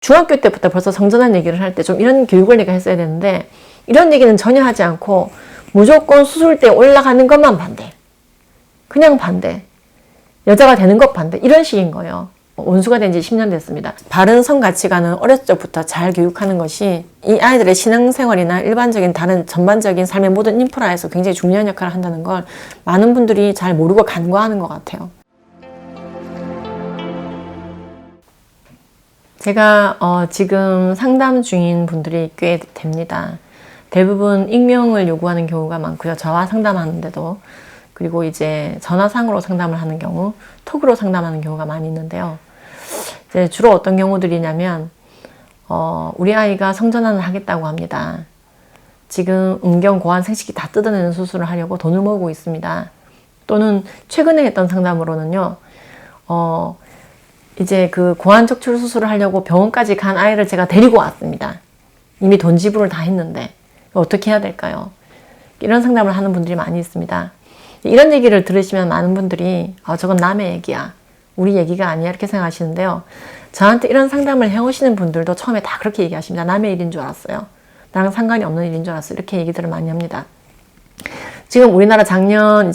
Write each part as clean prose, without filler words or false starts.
중학교 때부터 벌써 성전환 얘기를 할 때 좀 이런 교육을 내가 했어야 되는데 이런 얘기는 전혀 하지 않고 무조건 수술대 올라가는 것만 반대. 그냥 반대. 여자가 되는 것 반대. 이런 식인 거예요. 원수가 된 지 10년 됐습니다. 바른 성가치관은 어렸을 적부터 잘 교육하는 것이 이 아이들의 신앙생활이나 일반적인 다른 전반적인 삶의 모든 인프라에서 굉장히 중요한 역할을 한다는 걸 많은 분들이 잘 모르고 간과하는 것 같아요. 제가 지금 상담 중인 분들이 꽤 됩니다. 대부분 익명을 요구하는 경우가 많고요. 저와 상담하는데도. 그리고 이제 전화상으로 상담을 하는 경우, 톡으로 상담하는 경우가 많이 있는데요. 이제 주로 어떤 경우들이냐면 우리 아이가 성전환을 하겠다고 합니다. 지금 음경, 고환, 생식기 다 뜯어내는 수술을 하려고 돈을 모으고 있습니다. 또는 최근에 했던 상담으로는요. 이제 그 고환 척추 수술을 하려고 병원까지 간 아이를 제가 데리고 왔습니다. 이미 돈 지불을 다 했는데 어떻게 해야 될까요? 이런 상담을 하는 분들이 많이 있습니다. 이런 얘기를 들으시면 많은 분들이 저건 남의 얘기야. 우리 얘기가 아니야. 이렇게 생각하시는데요. 저한테 이런 상담을 해오시는 분들도 처음에 다 그렇게 얘기하십니다. 남의 일인 줄 알았어요. 나랑 상관이 없는 일인 줄 알았어요. 이렇게 얘기들을 많이 합니다. 지금 우리나라 작년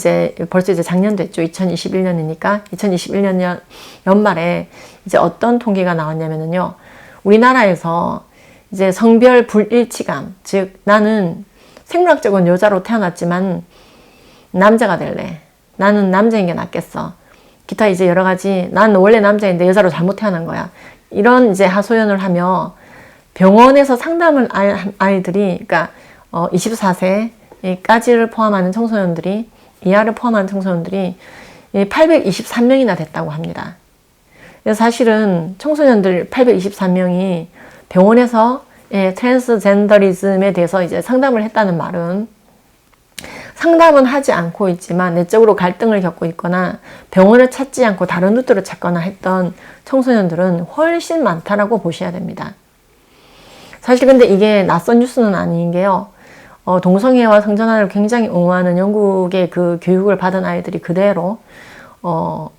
벌써 작년 됐죠. 2021년이니까 2021년 연말에 이제 어떤 통계가 나왔냐면요. 우리나라에서 이제 성별 불일치감, 즉 나는 생물학적으로 여자로 태어났지만 남자가 될래. 나는 남자인 게 낫겠어. 기타 이제 여러 가지 난 원래 남자인데 여자로 잘못 태어난 거야. 이런 이제 하소연을 하며 병원에서 상담을 아이들이 그러니까 24세까지를 포함하는 청소년들이 이하를 포함하는 청소년들이 823명이나 됐다고 합니다. 그래서 사실은 청소년들 823명이 병원에서 트랜스젠더리즘에 대해서 이제 상담을 했다는 말은 상담은 하지 않고 있지만 내적으로 갈등을 겪고 있거나 병원을 찾지 않고 다른 루트를 찾거나 했던 청소년들은 훨씬 많다라고 보셔야 됩니다. 사실 근데 이게 낯선 뉴스는 아닌 게요. 동성애와 성전환을 굉장히 옹호하는 영국의 그 교육을 받은 아이들이 그대로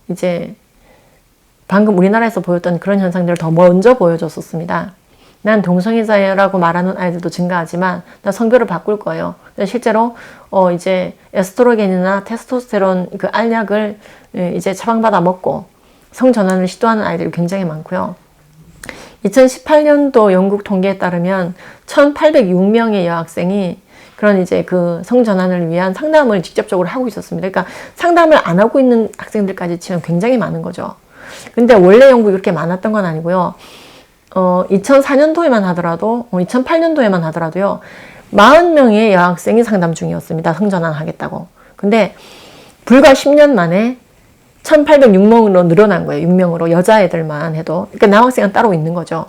이제 방금 우리나라에서 보였던 그런 현상들을 더 먼저 보여줬었습니다. 난 동성애자라고 말하는 아이들도 증가하지만 나 성별을 바꿀 거예요. 실제로 이제 에스트로겐이나 테스토스테론 그 알약을 이제 처방받아 먹고 성전환을 시도하는 아이들이 굉장히 많고요. 2018년도 영국 통계에 따르면 1,806명의 여학생이 그런 이제 그 성전환을 위한 상담을 직접적으로 하고 있었습니다. 그러니까 상담을 안 하고 있는 학생들까지 치면 굉장히 많은 거죠. 근데 원래 영국이 그렇게 많았던 건 아니고요. 2004년도에만 하더라도, 2008년도에만 하더라도요, 40명의 여학생이 상담 중이었습니다. 성전환 하겠다고. 근데 불과 10년 만에 1806명으로 늘어난 거예요. 6명으로. 여자애들만 해도. 그러니까 남학생은 따로 있는 거죠.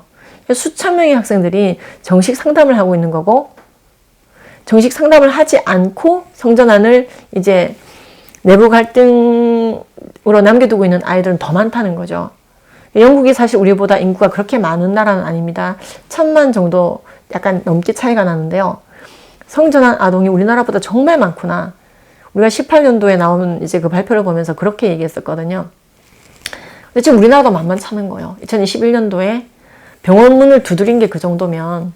수천 명의 학생들이 정식 상담을 하고 있는 거고, 정식 상담을 하지 않고 성전환을 이제 내부 갈등으로 남겨두고 있는 아이들은 더 많다는 거죠. 영국이 사실 우리보다 인구가 그렇게 많은 나라는 아닙니다. 1000만 정도 약간 넘게 차이가 나는데요. 성전환 아동이 우리나라보다 정말 많구나. 우리가 18년도에 나온 이제 그 발표를 보면서 그렇게 얘기했었거든요. 근데 지금 우리나라도 만만찮은 거예요. 2021년도에 병원 문을 두드린 게 그 정도면,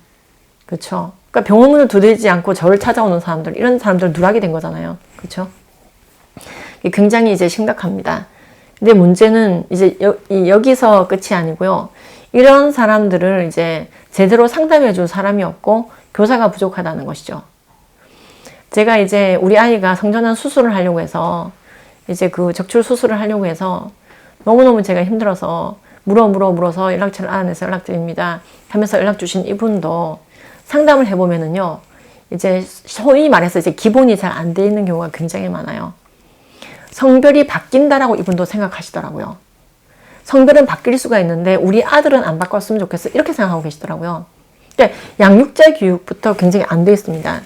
그렇죠? 그러니까 병원 문을 두드리지 않고 저를 찾아오는 사람들, 이런 사람들 누락이 된 거잖아요. 그렇죠? 굉장히 이제 심각합니다. 근데 문제는 이제 여기서 끝이 아니고요. 이런 사람들을 이제 제대로 상담해 줄 사람이 없고 교사가 부족하다는 것이죠. 제가 이제 우리 아이가 성전환 수술을 하려고 해서 이제 그 적출 수술을 하려고 해서 너무너무 제가 힘들어서 물어서 연락처를 알아내서 연락드립니다 하면서 연락 주신 이분도 상담을 해보면은요. 이제 소위 말해서 이제 기본이 잘 안 돼 있는 경우가 굉장히 많아요. 성별이 바뀐다라고 이분도 생각하시더라고요. 성별은 바뀔 수가 있는데 우리 아들은 안 바꿨으면 좋겠어. 이렇게 생각하고 계시더라고요. 그러니까 양육자 교육부터 굉장히 안 돼 있습니다.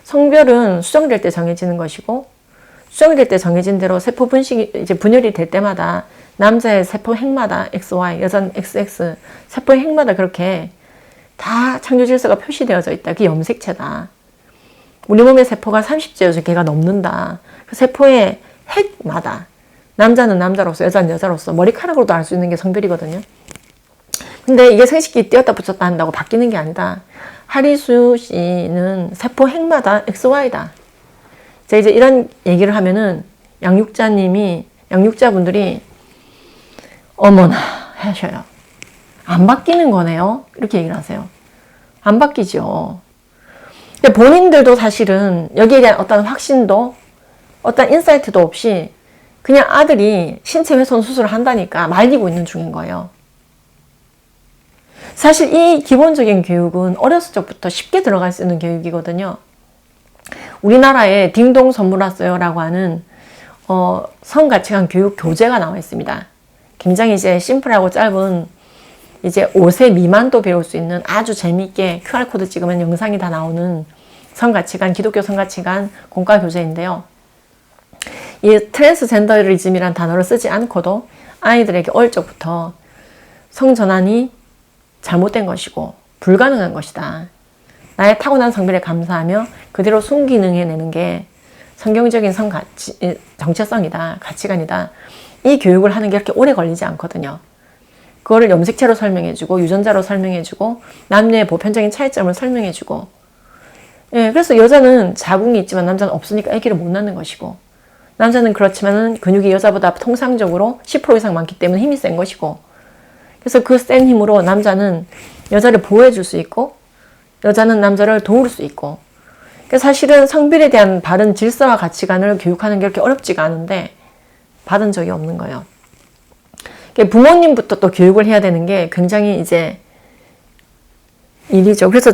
성별은 수정될 때 정해지는 것이고 수정될 때 정해진 대로 세포 분식이 이제 분열이 될 때마다 남자의 세포 핵마다 XY, 여자는 XX, 세포의 핵마다 그렇게 다 창조 질서가 표시되어져 있다. 그게 염색체다. 우리 몸의 세포가 30조 개가 넘는다. 그 세포의 핵마다 남자는 남자로서 여자는 여자로서 머리카락으로도 알 수 있는 게 성별이거든요. 근데 이게 생식기 띄었다 붙였다 한다고 바뀌는 게 아니다. 하리수 씨는 세포 핵마다 XY다. 제가 이제 이런 얘기를 하면은 양육자분들이 어머나 하셔요. 안 바뀌는 거네요. 이렇게 얘기를 하세요. 안 바뀌죠. 근데 본인들도 사실은 여기에 대한 어떤 확신도 어떤 인사이트도 없이 그냥 아들이 신체 훼손 수술을 한다니까 말리고 있는 중인 거예요. 사실 이 기본적인 교육은 어렸을 적부터 쉽게 들어갈 수 있는 교육이거든요. 우리나라에 딩동 선물 왔어요라고 하는 성가치관 교육 교재가 나와 있습니다. 굉장히 이제 심플하고 짧은 이제 5세 미만도 배울 수 있는 아주 재미있게 QR코드 찍으면 영상이 다 나오는 성가치관, 기독교 성가치관 공과 교재인데요. 이 트랜스젠더리즘이란 단어를 쓰지 않고도 아이들에게 어릴 적부터 성전환이 잘못된 것이고 불가능한 것이다. 나의 타고난 성별에 감사하며 그대로 순기능해내는 게 성경적인 정체성이다. 가치관이다. 이 교육을 하는 게 그렇게 오래 걸리지 않거든요. 그거를 염색체로 설명해주고 유전자로 설명해주고 남녀의 보편적인 차이점을 설명해주고 예, 그래서 여자는 자궁이 있지만 남자는 없으니까 아기를 못 낳는 것이고 남자는 그렇지만은 근육이 여자보다 통상적으로 10% 이상 많기 때문에 힘이 센 것이고 그래서 그 센 힘으로 남자는 여자를 보호해 줄 수 있고 여자는 남자를 도울 수 있고 그러니까 사실은 성별에 대한 바른 질서와 가치관을 교육하는 게 그렇게 어렵지가 않은데 받은 적이 없는 거예요. 그러니까 부모님부터 또 교육을 해야 되는 게 굉장히 이제 일이죠. 그래서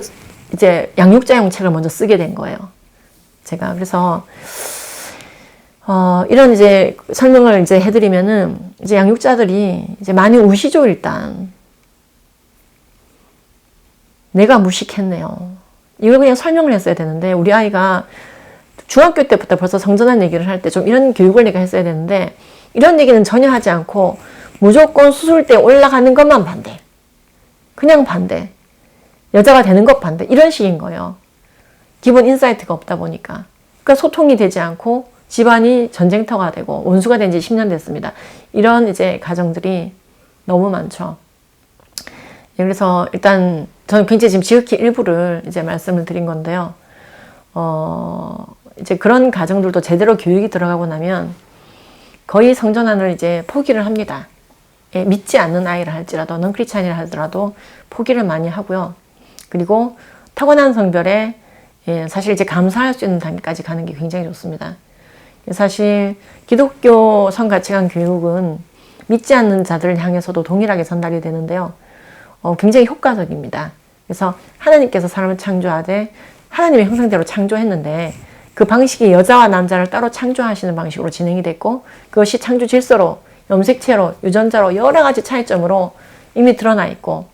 이제 양육자용 책을 먼저 쓰게 된 거예요. 제가 그래서 이런 이제 설명을 이제 해드리면은 이제 양육자들이 이제 많이 우시죠. 일단 내가 무식했네요. 이걸 그냥 설명을 했어야 되는데 우리 아이가 중학교 때부터 벌써 성전환 얘기를 할 때 좀 이런 교육을 내가 했어야 되는데 이런 얘기는 전혀 하지 않고 무조건 수술대 올라가는 것만 반대. 그냥 반대. 여자가 되는 것 반대. 이런 식인 거예요. 기본 인사이트가 없다 보니까. 그러니까 소통이 되지 않고 집안이 전쟁터가 되고 원수가 된 지 10년 됐습니다. 이런 이제 가정들이 너무 많죠. 그래서 일단 저는 굉장히 지금 지극히 일부를 이제 말씀을 드린 건데요. 이제 그런 가정들도 제대로 교육이 들어가고 나면 거의 성전환을 이제 포기를 합니다. 예, 믿지 않는 아이를 할지라도, 넌크리스찬이라 하더라도 포기를 많이 하고요. 그리고 타고난 성별에 사실 이제 감사할 수 있는 단계까지 가는 게 굉장히 좋습니다. 사실 기독교 성가치관 교육은 믿지 않는 자들을 향해서도 동일하게 전달이 되는데요. 굉장히 효과적입니다. 그래서 하나님께서 사람을 창조하되 하나님의 형상대로 창조했는데 그 방식이 여자와 남자를 따로 창조하시는 방식으로 진행이 됐고 그것이 창조 질서로 염색체로 유전자로 여러 가지 차이점으로 이미 드러나 있고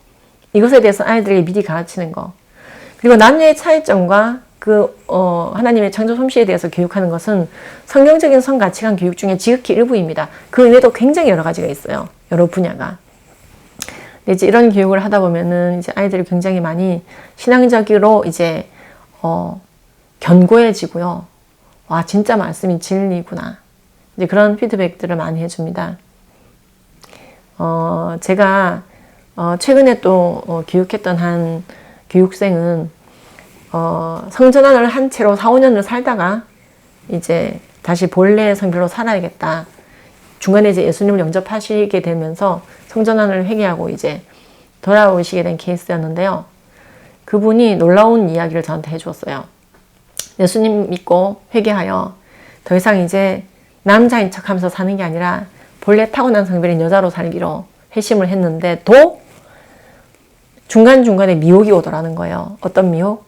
이것에 대해서 아이들에게 미리 가르치는 거 그리고 남녀의 차이점과 하나님의 창조 솜씨에 대해서 교육하는 것은 성경적인 성가치관 교육 중에 지극히 일부입니다. 그 외에도 굉장히 여러 가지가 있어요. 여러 분야가. 이제 이런 교육을 하다 보면은 이제 아이들이 굉장히 많이 신앙적으로 이제 견고해지고요. 와 진짜 말씀이 진리구나. 이제 그런 피드백들을 많이 해줍니다. 제가 최근에 또 교육했던 한 교육생은 성전환을 한 채로 4, 5년을 살다가 이제 다시 본래 성별로 살아야겠다. 중간에 이제 예수님을 영접하시게 되면서 성전환을 회개하고 이제 돌아오시게 된 케이스였는데요. 그분이 놀라운 이야기를 저한테 해주었어요. 예수님 믿고 회개하여 더 이상 이제 남자인 척 하면서 사는 게 아니라 본래 타고난 성별인 여자로 살기로 회심을 했는데 도 중간중간에 미혹이 오더라는 거예요. 어떤 미혹?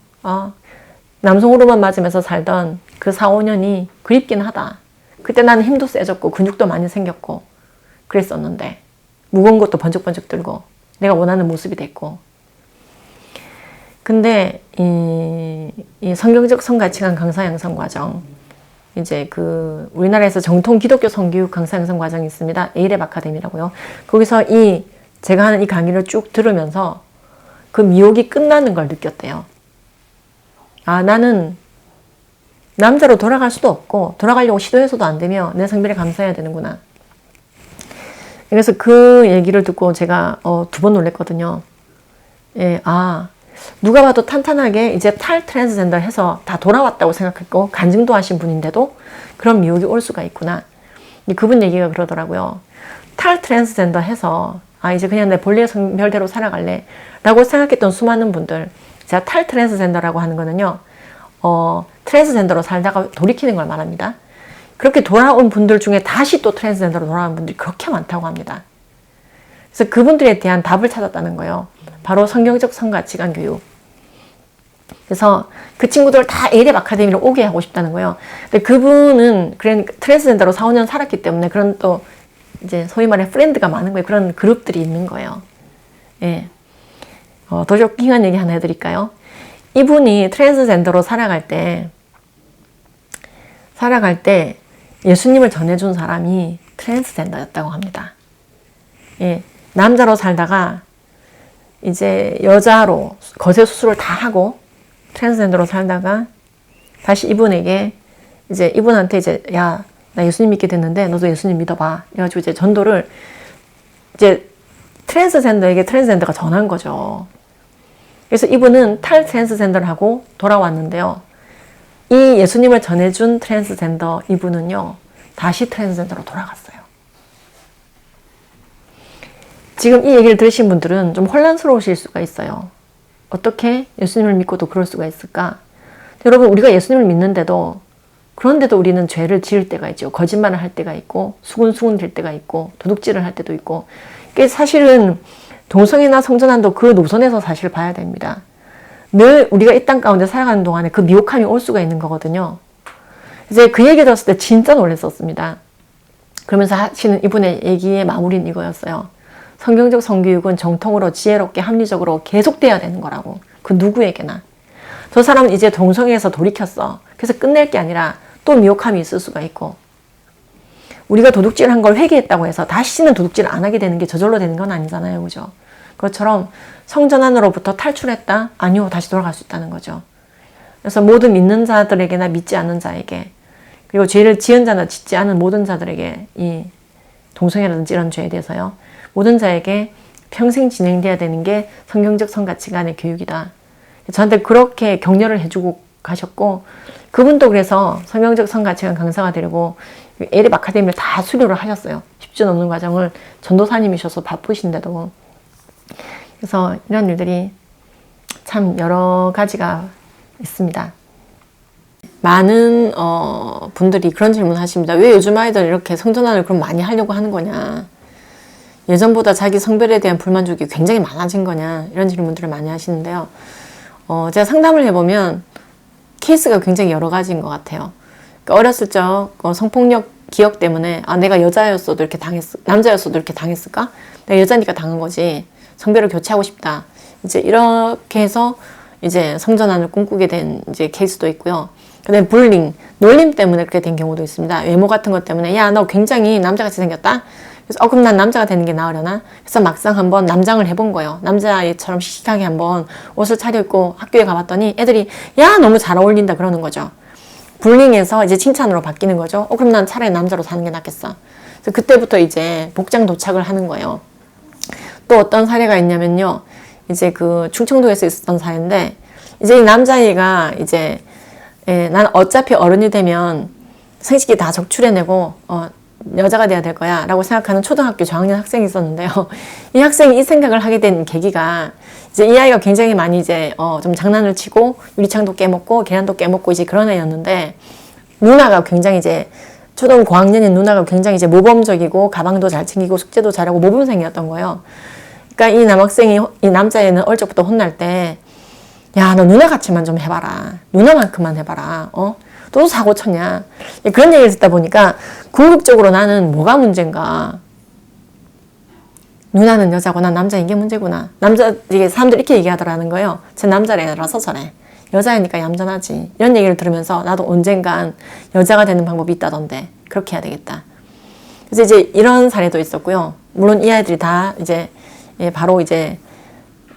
남성 호르몬 맞으면서 살던 그 4, 5년이 그립긴 하다. 그때 나는 힘도 세졌고 근육도 많이 생겼고 그랬었는데 무거운 것도 번쩍번쩍 들고 내가 원하는 모습이 됐고 근데 이 성경적 성가치관 강사 양성 과정 이제 우리나라에서 정통 기독교 성교육 강사 양성 과정이 있습니다. 에이렙 아카데미라고요. 거기서 제가 하는 이 강의를 쭉 들으면서 그 미혹이 끝나는 걸 느꼈대요. 나는 남자로 돌아갈 수도 없고 돌아가려고 시도해서도 안 되며 내 성별에 감사해야 되는구나. 그래서 그 얘기를 듣고 제가 2번 놀랬거든요. 예, 누가 봐도 탄탄하게 이제 탈트랜스젠더 해서 다 돌아왔다고 생각했고 간증도 하신 분인데도 그런 미혹이 올 수가 있구나. 그분 얘기가 그러더라고요. 탈트랜스젠더 해서 이제 그냥 내 본래의 성별대로 살아갈래 라고 생각했던 수많은 분들, 제가 탈트랜스젠더라고 하는 거는요, 트랜스젠더로 살다가 돌이키는 걸 말합니다. 그렇게 돌아온 분들 중에 다시 또 트랜스젠더로 돌아온 분들이 그렇게 많다고 합니다. 그래서 그분들에 대한 답을 찾았다는 거예요. 바로 성경적 성가치관 교육. 그래서 그 친구들 다 에이랩 아카데미로 오게 하고 싶다는 거예요. 근데 그분은 트랜스젠더로 4, 5년 살았기 때문에 그런 또 이제 소위 말해 프렌드가 많은 거예요. 그런 그룹들이 있는 거예요. 예. 더 쇼킹한 얘기 하나 해드릴까요? 이분이 트랜스젠더로 살아갈 때 예수님을 전해준 사람이 트랜스젠더였다고 합니다. 예. 남자로 살다가 이제 여자로 거세 수술을 다 하고 트랜스젠더로 살다가 다시 이분한테 이제 야, 나 예수님 믿게 됐는데 너도 예수님 믿어봐. 그래가지고 이제 전도를 이제 트랜스젠더에게 트랜스젠더가 전한 거죠. 그래서 이분은 탈트랜스젠더를 하고 돌아왔는데요. 이 예수님을 전해준 트랜스젠더 이분은요, 다시 트랜스젠더로 돌아갔어요. 지금 이 얘기를 들으신 분들은 좀 혼란스러우실 수가 있어요. 어떻게 예수님을 믿고도 그럴 수가 있을까? 여러분, 우리가 예수님을 믿는데도, 그런데도 우리는 죄를 지을 때가 있죠. 거짓말을 할 때가 있고, 수군수군 될 때가 있고, 도둑질을 할 때도 있고. 사실은 동성애나 성전환도 그 노선에서 사실 봐야 됩니다. 늘 우리가 이 땅 가운데 살아가는 동안에 그 미혹함이 올 수가 있는 거거든요. 이제 그 얘기 들었을 때 진짜 놀랐었습니다. 그러면서 하시는 이분의 얘기의 마무리는 이거였어요. 성경적 성교육은 정통으로 지혜롭게 합리적으로 계속돼야 되는 거라고. 그 누구에게나. 저 사람은 이제 동성애에서 돌이켰어. 그래서 끝낼 게 아니라 또 미혹함이 있을 수가 있고, 우리가 도둑질한 걸 회개했다고 해서 다시는 도둑질 안 하게 되는 게 저절로 되는 건 아니잖아요. 그죠? 그것처럼 성전환으로부터 탈출했다? 아니요. 다시 돌아갈 수 있다는 거죠. 그래서 모든 믿는 자들에게나 믿지 않는 자에게, 그리고 죄를 지은 자나 짓지 않은 모든 자들에게, 이 동성애라든지 이런 죄에 대해서요, 모든 자에게 평생 진행돼야 되는 게 성경적 성가치관의 교육이다. 저한테 그렇게 격려를 해주고 가셨고, 그분도 그래서 성경적 성가치관 강사가 되려고 에랩 아카데미를 다 수료를 하셨어요. 10주 넘는 과정을 전도사님이셔서 바쁘신데도. 그래서 이런 일들이 참 여러 가지가 있습니다. 많은 분들이 그런 질문 하십니다. 왜 요즘 아이들 이렇게 성전환을 그럼 많이 하려고 하는 거냐? 예전보다 자기 성별에 대한 불만족이 굉장히 많아진 거냐? 이런 질문들을 많이 하시는데요. 제가 상담을 해보면 케이스가 굉장히 여러 가지인 것 같아요. 그러니까 어렸을 적 성폭력 기억 때문에 내가 여자였어도 이렇게 남자였어도 이렇게 당했을까? 내가 여자니까 당한 거지. 성별을 교체하고 싶다. 이제 이렇게 해서 이제 성전환을 꿈꾸게 된 이제 케이스도 있고요. 그다음에 불링, 놀림 때문에 그렇게 된 경우도 있습니다. 외모 같은 것 때문에 야, 너 굉장히 남자같이 생겼다? 그래서 그럼 난 남자가 되는 게 나으려나? 그래서 막상 한번 남장을 해본 거예요. 남자애처럼 씩씩하게 한번 옷을 차려입고 학교에 가봤더니 애들이 야, 너무 잘 어울린다 그러는 거죠. 불링에서 이제 칭찬으로 바뀌는 거죠. 그럼 난 차라리 남자로 사는 게 낫겠어. 그래서 그때부터 이제 복장 도착을 하는 거예요. 또 어떤 사례가 있냐면요. 이제 그 충청도에서 있었던 사례인데, 이제 이 남자애가 이제 난 어차피 어른이 되면 생식기 다 적출해내고 여자가 돼야 될 거야 라고 생각하는 초등학교 저학년 학생이 있었는데요. 이 학생이 이 생각을 하게 된 계기가, 이제 이 아이가 굉장히 많이 이제 좀 장난을 치고 유리창도 깨먹고 계란도 깨먹고 이제 그런 애였는데, 누나가 굉장히 이제 초등 고학년인 누나가 굉장히 이제 모범적이고 가방도 잘 챙기고 숙제도 잘하고 모범생이었던 거예요. 그러니까 이 남자애는 어릴 적부터 혼날 때, 야, 너 누나같이만 좀 해봐라. 누나만큼만 해봐라. 또 사고 쳤냐. 그런 얘기를 듣다 보니까 궁극적으로 나는 뭐가 문제인가. 누나는 여자고 난 남자인 게 문제구나. 이게 사람들이 이렇게 얘기하더라는 거예요. 제 남자애라서 저래. 여자애니까 얌전하지. 이런 얘기를 들으면서 나도 언젠간 여자가 되는 방법이 있다던데 그렇게 해야 되겠다. 그래서 이제 이런 사례도 있었고요. 물론 이 아이들이 다 이제 바로 이제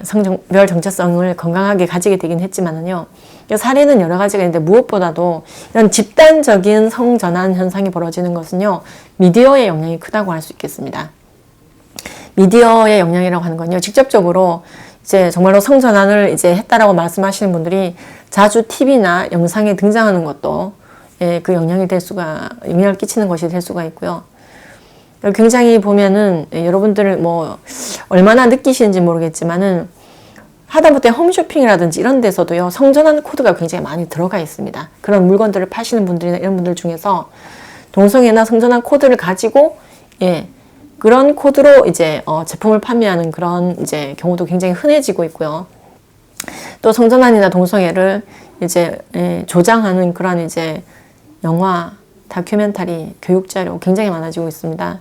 성별 정체성을 건강하게 가지게 되긴 했지만은요. 사례는 여러 가지가 있는데 무엇보다도 이런 집단적인 성전환 현상이 벌어지는 것은요. 미디어의 영향이 크다고 할 수 있겠습니다. 미디어의 영향이라고 하는 건요. 직접적으로 이제 정말로 성전환을 이제 했다라고 말씀하시는 분들이 자주 TV나 영상에 등장하는 것도 예, 그 영향을 끼치는 것이 될 수가 있고요. 굉장히 보면은 예, 여러분들 뭐 얼마나 느끼시는지 모르겠지만은 하다못해 홈쇼핑이라든지 이런 데서도요, 성전환 코드가 굉장히 많이 들어가 있습니다. 그런 물건들을 파시는 분들이나 이런 분들 중에서 동성애나 성전환 코드를 가지고 예, 그런 코드로 이제 제품을 판매하는 그런 이제 경우도 굉장히 흔해지고 있고요. 또 성전환이나 동성애를 이제 조장하는 그런 이제 영화, 다큐멘터리, 교육자료 굉장히 많아지고 있습니다.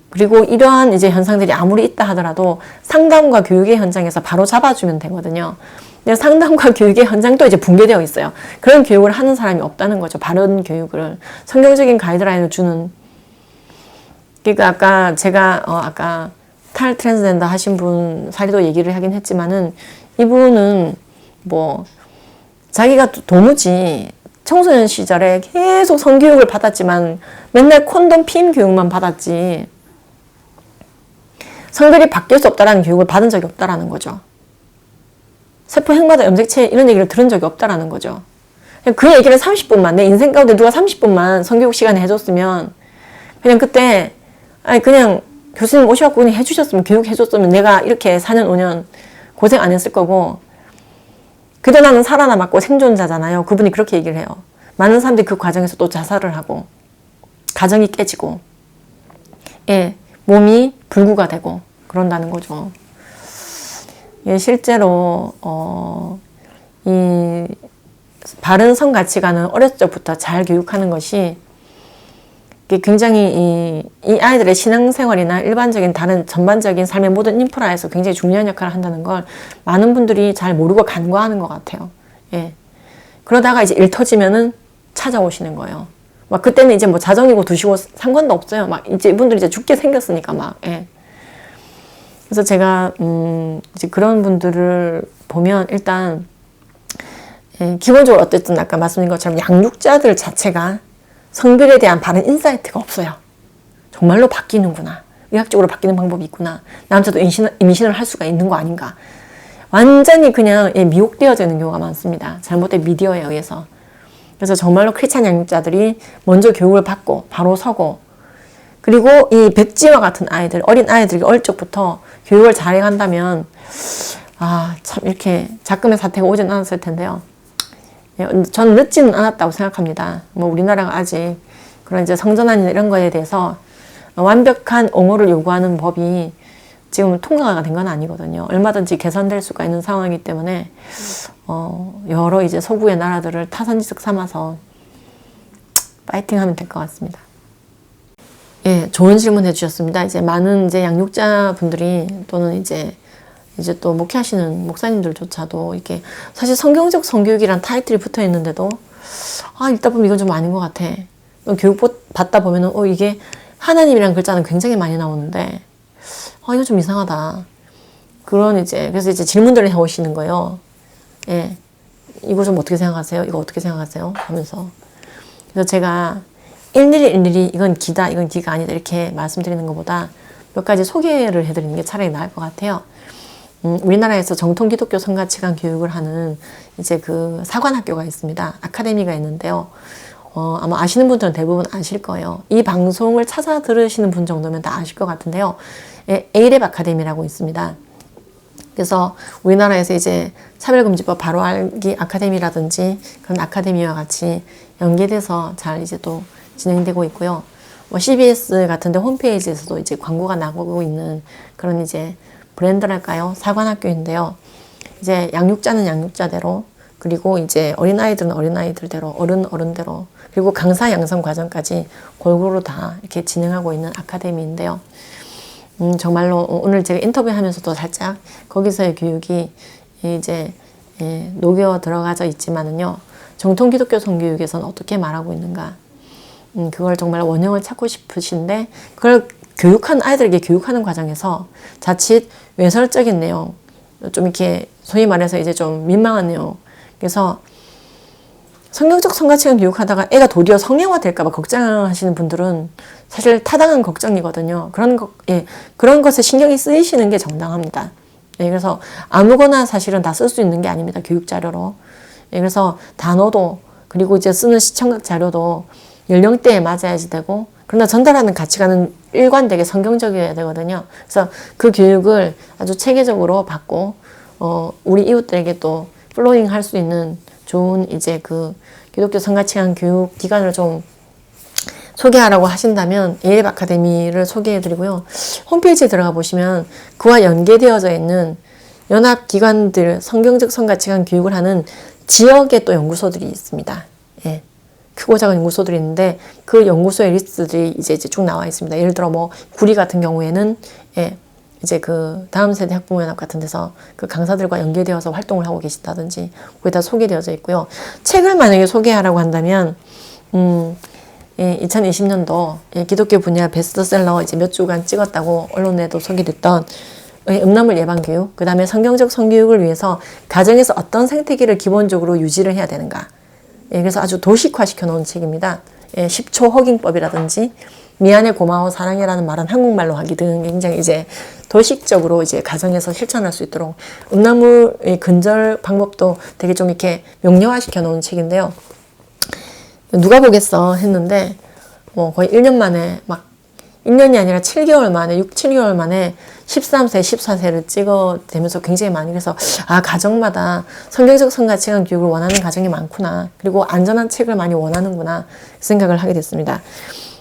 그리고 이러한 이제 현상들이 아무리 있다 하더라도 상담과 교육의 현장에서 바로 잡아주면 되거든요. 근데 상담과 교육의 현장도 이제 붕괴되어 있어요. 그런 교육을 하는 사람이 없다는 거죠. 바른 교육을. 성경적인 가이드라인을 주는. 그러니까 아까 제가 아까 트랜스젠더 하신 분 사례도 얘기를 하긴 했지만은 이분은 뭐 자기가 도무지 청소년 시절에 계속 성교육을 받았지만 맨날 콘돔 피임 교육만 받았지 성별이 바뀔 수 없다라는 교육을 받은 적이 없다라는 거죠. 세포 핵마다 염색체 이런 얘기를 들은 적이 없다라는 거죠. 그 얘기를 30분만 내 인생 가운데 누가 30분만 성교육 시간에 해줬으면 그냥 그때 그냥 교수님 오셔갖고 그냥 해주셨으면 교육해줬으면 내가 이렇게 4년 5년 고생 안 했을 거고 그때 나는 살아남았고 생존자잖아요. 그분이 그렇게 얘기를 해요. 많은 사람들이 그 과정에서 또 자살을 하고 가정이 깨지고 예, 몸이 불구가 되고 그런다는 거죠. 예, 실제로 이 바른 성 가치관은 어렸을 적부터 잘 교육하는 것이 굉장히 이 아이들의 신앙생활이나 일반적인 다른 전반적인 삶의 모든 인프라에서 굉장히 중요한 역할을 한다는 걸 많은 분들이 잘 모르고 간과하는 것 같아요. 예. 그러다가 이제 일 터지면은 찾아오시는 거예요. 막 그때는 이제 뭐 자정이고 두시고 상관도 없어요. 막 이제 이분들이 이제 죽게 생겼으니까 막. 예. 그래서 제가 이제 그런 분들을 보면 일단 예, 기본적으로 어쨌든 아까 말씀드린 것처럼 양육자들 자체가 성별에 대한 바른 인사이트가 없어요. 정말로 바뀌는구나. 의학적으로 바뀌는 방법이 있구나. 남자도 임신을 할 수가 있는 거 아닌가. 완전히 그냥 미혹되어져 있는 경우가 많습니다. 잘못된 미디어에 의해서. 그래서 정말로 크리스찬 양육자들이 먼저 교육을 받고 바로 서고 그리고 이 백지와 같은 아이들, 어린 아이들이 어릴 적부터 교육을 잘 해간다면 참 이렇게 작금의 사태가 오진 않았을 텐데요. 저는 늦지는 않았다고 생각합니다. 뭐 우리나라가 아직 그런 이제 성전환이나 이런 거에 대해서 완벽한 옹호를 요구하는 법이 지금 통과가 된 건 아니거든요. 얼마든지 개선될 수가 있는 상황이기 때문에 여러 이제 서구의 나라들을 타산지석 삼아서 파이팅하면 될 것 같습니다. 예, 좋은 질문 해주셨습니다. 이제 많은 이제 양육자 분들이 또는 이제 또 목회하시는 목사님들조차도 이렇게 사실 성경적 성교육이란 타이틀이 붙어 있는데도 읽다 보면 이건 좀 아닌 것 같아. 교육 받다 보면은 이게 하나님이라는 글자는 굉장히 많이 나오는데 이거 좀 이상하다. 그래서 이제 질문들을 해오시는 거예요. 예, 이거 좀 어떻게 생각하세요? 이거 어떻게 생각하세요? 하면서 그래서 제가 일일이 이건 기다, 이건 기가 아니다 이렇게 말씀드리는 것보다 몇 가지 소개를 해드리는 게 차라리 나을 것 같아요. 우리나라에서 정통 기독교 성가치관 교육을 하는 이제 그 사관학교가 있습니다. 아카데미가 있는데요. 아마 아시는 분들은 대부분 아실 거예요. 이 방송을 찾아 들으시는 분 정도면 다 아실 것 같은데요. 에이랩 아카데미라고 있습니다. 그래서 우리나라에서 이제 차별금지법 바로 알기 아카데미라든지 그런 아카데미와 같이 연계돼서 잘 이제 또 진행되고 있고요. CBS 같은데 홈페이지에서도 이제 광고가 나오고 있는 그런 이제 브랜드랄까요? 사관학교인데요. 이제 양육자는 양육자대로, 그리고 이제 어린아이들은 어린아이들대로, 어른대로, 그리고 강사 양성 과정까지 골고루 다 이렇게 진행하고 있는 아카데미인데요. 정말로 오늘 제가 인터뷰하면서도 살짝 거기서의 교육이 이제 녹여 들어가져 있지만은요. 정통 기독교 성교육에서는 어떻게 말하고 있는가? 그걸 정말 원형을 찾고 싶으신데 그걸 아이들에게 교육하는 과정에서 자칫 외설적인 내용, 좀 이렇게 소위 말해서 이제 좀 민망한 내용, 그래서 성경적 성가치관 교육하다가 애가 도리어 성애화 될까봐 걱정하시는 분들은 사실 타당한 걱정이거든요. 그런 것에 신경이 쓰이시는 게 정당합니다. 예, 그래서 아무거나 사실은 다 쓸 수 있는 게 아닙니다. 교육 자료로. 예, 그래서 단어도 그리고 이제 쓰는 시청각 자료도 연령대에 맞아야지 되고, 그러나 전달하는 가치관은 일관되게 성경적이어야 되거든요. 그래서 그 교육을 아주 체계적으로 받고 우리 이웃들에게 또 플로잉 할 수 있는 좋은 이제 그 기독교 성가치관 교육 기관을 좀 소개하라고 하신다면 예입 아카데미를 소개해드리고요. 홈페이지에 들어가 보시면 그와 연계되어져 있는 연합기관들 성경적 성가치관 교육을 하는 지역의 또 연구소들이 있습니다. 예. 크고 작은 연구소들이 있는데 그 연구소의 리스트들이 이제 쭉 나와 있습니다. 예를 들어 뭐 구리 같은 경우에는 이제 그 다음 세대 학부모연합 같은 데서 그 강사들과 연계되어서 활동을 하고 계신다든지 거기다 소개되어져 있고요. 책을 만약에 소개하라고 한다면 2020년도 기독교 분야 베스트셀러 이제 몇 주간 찍었다고 언론에도 소개됐던 음란물 예방 교육, 그 다음에 성경적 성교육을 위해서 가정에서 어떤 생태계를 기본적으로 유지를 해야 되는가. 그래서 아주 도식화 시켜놓은 책입니다. 10초 허깅법이라든지 미안해 고마워 사랑해라는 말은 한국말로 하기 등 굉장히 이제 도식적으로 이제 가정에서 실천할 수 있도록 음란물 근절 방법도 되게 좀 이렇게 명료화 시켜놓은 책인데요. 누가 보겠어 했는데 뭐 거의 1년 만에 막 1년이 아니라 7개월 만에 7개월 만에 13세, 14세를 찍어대면서 굉장히 많이, 그래서 가정마다 성경적 성가치관 교육을 원하는 가정이 많구나, 그리고 안전한 책을 많이 원하는구나 생각을 하게 됐습니다.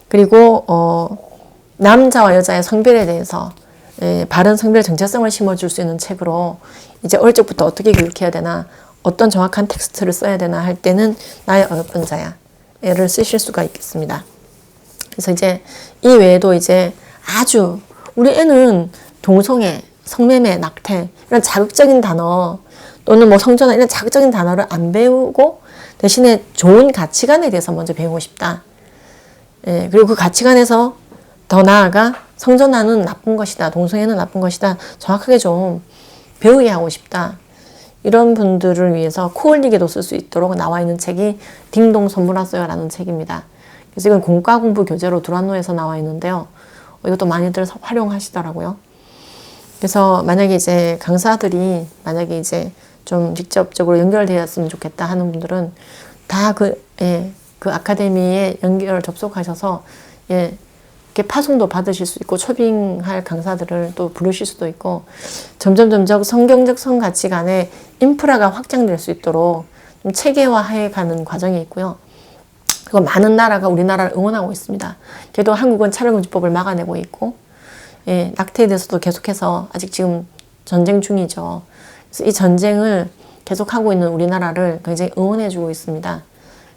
그리고 남자와 여자의 성별에 대해서 바른 성별 정체성을 심어줄 수 있는 책으로 이제 어릴 적부터 어떻게 교육해야 되나, 어떤 정확한 텍스트를 써야 되나 할 때는 나의 어여쁜 자야 를 쓰실 수가 있겠습니다. 그래서 이제 이 외에도 이제 아주 우리 애는 동성애, 성매매, 낙태 이런 자극적인 단어 또는 뭐 성전환 이런 자극적인 단어를 안 배우고 대신에 좋은 가치관에 대해서 먼저 배우고 싶다. 그리고 그 가치관에서 더 나아가 성전환은 나쁜 것이다, 동성애는 나쁜 것이다, 정확하게 좀 배우게 하고 싶다. 이런 분들을 위해서 코올리게도 쓸 수 있도록 나와 있는 책이 딩동 선물왔어요라는 책입니다. 그래서 이건 공과공부 교재로 두란노에서 나와 있는데요. 이것도 많이들 활용하시더라고요. 그래서 만약에 이제 강사들이 만약에 이제 좀 직접적으로 연결되었으면 좋겠다 하는 분들은 다 그 아카데미에 접속하셔서 이렇게 파송도 받으실 수 있고 초빙할 강사들을 또 부르실 수도 있고 점점 성경적 성가치관의 인프라가 확장될 수 있도록 좀 체계화해 가는 과정이 있고요. 그리고 많은 나라가 우리나라를 응원하고 있습니다. 그래도 한국은 차별금지법을 막아내고 있고 낙태에 대해서도 계속해서 아직 지금 전쟁 중이죠. 그래서 이 전쟁을 계속하고 있는 우리나라를 굉장히 응원해주고 있습니다.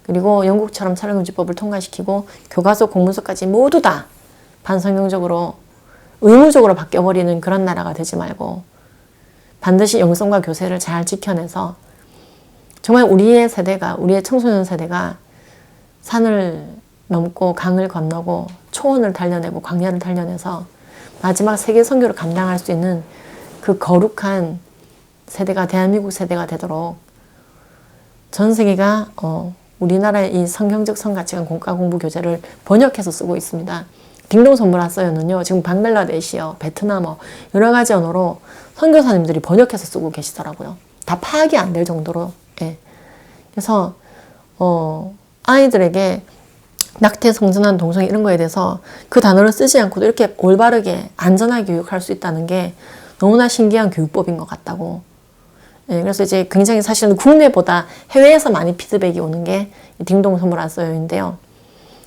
그리고 영국처럼 차별금지법을 통과시키고 교과서 공문서까지 모두 다 반성경적으로 의무적으로 바뀌어버리는 그런 나라가 되지 말고 반드시 영성과 교세를 잘 지켜내서 정말 우리의 세대가, 우리의 청소년 세대가 산을 넘고 강을 건너고 초원을 달려내고 광야를 달려내서 마지막 세계 선교를 감당할 수 있는 그 거룩한 세대가 대한민국 세대가 되도록 전 세계가 우리나라의 이 성경적 성가치관 공과공부 교재를 번역해서 쓰고 있습니다. 딩동 선물왔어요는요 지금 방글라데시어, 베트남어 여러 가지 언어로 선교사님들이 번역해서 쓰고 계시더라고요. 다 파악이 안 될 정도로. 그래서 아이들에게 낙태, 성전환, 동성애 이런 거에 대해서 그 단어를 쓰지 않고도 이렇게 올바르게 안전하게 교육할 수 있다는 게 너무나 신기한 교육법인 것 같다고. 그래서 이제 굉장히 사실은 국내보다 해외에서 많이 피드백이 오는 게 딩동 선물왔어요인데요.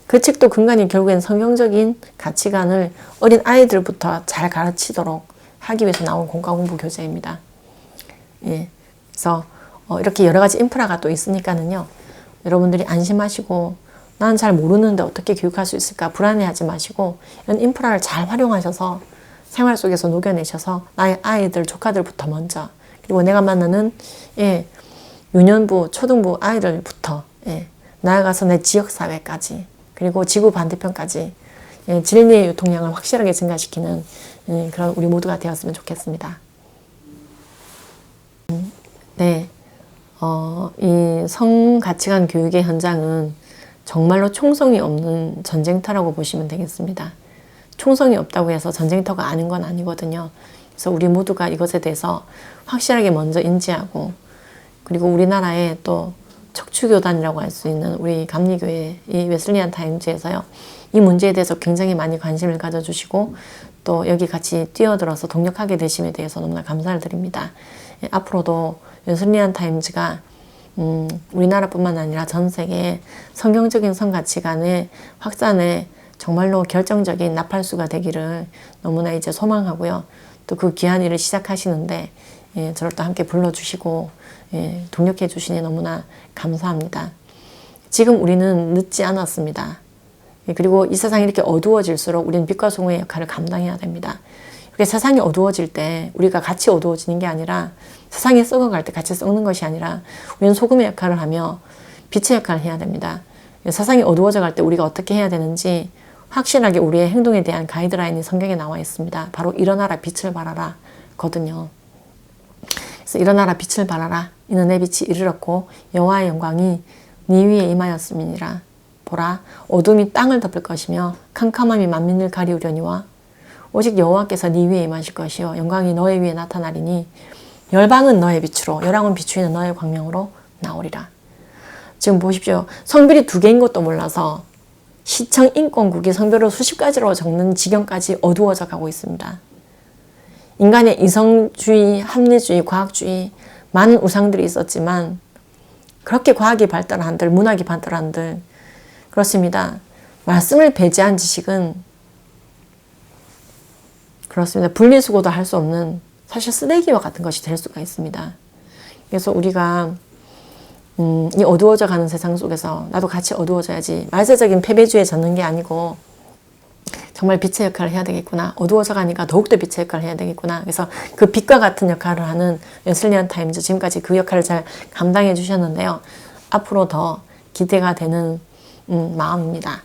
그 책도 근간이 결국엔 성경적인 가치관을 어린 아이들부터 잘 가르치도록 하기 위해서 나온 공과공부 교재입니다. 그래서 이렇게 여러 가지 인프라가 또 있으니까는요. 여러분들이 안심하시고 나는 잘 모르는데 어떻게 교육할 수 있을까 불안해하지 마시고 이런 인프라를 잘 활용하셔서 생활 속에서 녹여내셔서 나의 아이들, 조카들부터 먼저 그리고 내가 만나는 유년부, 초등부 아이들부터 나아가서 내 지역사회까지 그리고 지구 반대편까지 진리의 유통량을 확실하게 증가시키는 그런 우리 모두가 되었으면 좋겠습니다. 이 성가치관 교육의 현장은 정말로 총성이 없는 전쟁터라고 보시면 되겠습니다. 총성이 없다고 해서 전쟁터가 아닌 건 아니거든요. 그래서 우리 모두가 이것에 대해서 확실하게 먼저 인지하고, 그리고 우리나라의 또 척추교단이라고 할 수 있는 우리 감리교회 이 웨슬리안 타임즈에서요, 이 문제에 대해서 굉장히 많이 관심을 가져주시고 또 여기 같이 뛰어들어서 동력하게 되심에 대해서 너무나 감사를 드립니다. 앞으로도 웨슬리안 타임즈가 우리나라뿐만 아니라 전 세계에 성경적인 성가치관의 확산에 정말로 결정적인 나팔수가 되기를 너무나 이제 소망하고요. 또 그 귀한 일을 시작하시는데 저를 또 함께 불러주시고 동력해 주시니 너무나 감사합니다. 지금 우리는 늦지 않았습니다. 그리고 이 세상이 이렇게 어두워질수록 우리는 빛과 소금의 역할을 감당해야 됩니다. 이렇게 세상이 어두워질 때 우리가 같이 어두워지는 게 아니라, 세상이 썩어갈 때 같이 썩는 것이 아니라 우리는 소금의 역할을 하며 빛의 역할을 해야 됩니다. 세상이 어두워져 갈 때 우리가 어떻게 해야 되는지 확실하게 우리의 행동에 대한 가이드라인이 성경에 나와 있습니다. 바로 일어나라 빛을 발하라 거든요. 그래서 일어나라 빛을 발하라. 이는 내 빛이 이르렀고 여호와의 영광이 네 위에 임하였음이니라. 보라, 어둠이 땅을 덮을 것이며 캄캄함이 만민을 가리우려니와 오직 여호와께서 네 위에 임하실 것이요 영광이 너의 위에 나타나리니 열방은 너의 빛으로 열왕은 비추이는 너의 광명으로 나오리라. 지금 보십시오. 성별이 두 개인 것도 몰라서 시청 인권국이 성별을 수십 가지로 적는 지경까지 어두워져 가고 있습니다. 인간의 이성주의, 합리주의, 과학주의, 많은 우상들이 있었지만 그렇게 과학이 발달한들, 문학이 발달한들, 그렇습니다. 말씀을 배제한 지식은 그렇습니다. 분리수거도 할 수 없는 사실 쓰레기와 같은 것이 될 수가 있습니다. 그래서 우리가 이 어두워져 가는 세상 속에서 나도 같이 어두워져야지, 말세적인 패배주의에 젖는 게 아니고 정말 빛의 역할을 해야 되겠구나, 어두워져 가니까 더욱더 빛의 역할을 해야 되겠구나. 그래서 그 빛과 같은 역할을 하는 웨슬리안 타임즈, 지금까지 그 역할을 잘 감당해 주셨는데요. 앞으로 더 기대가 되는 마음입니다.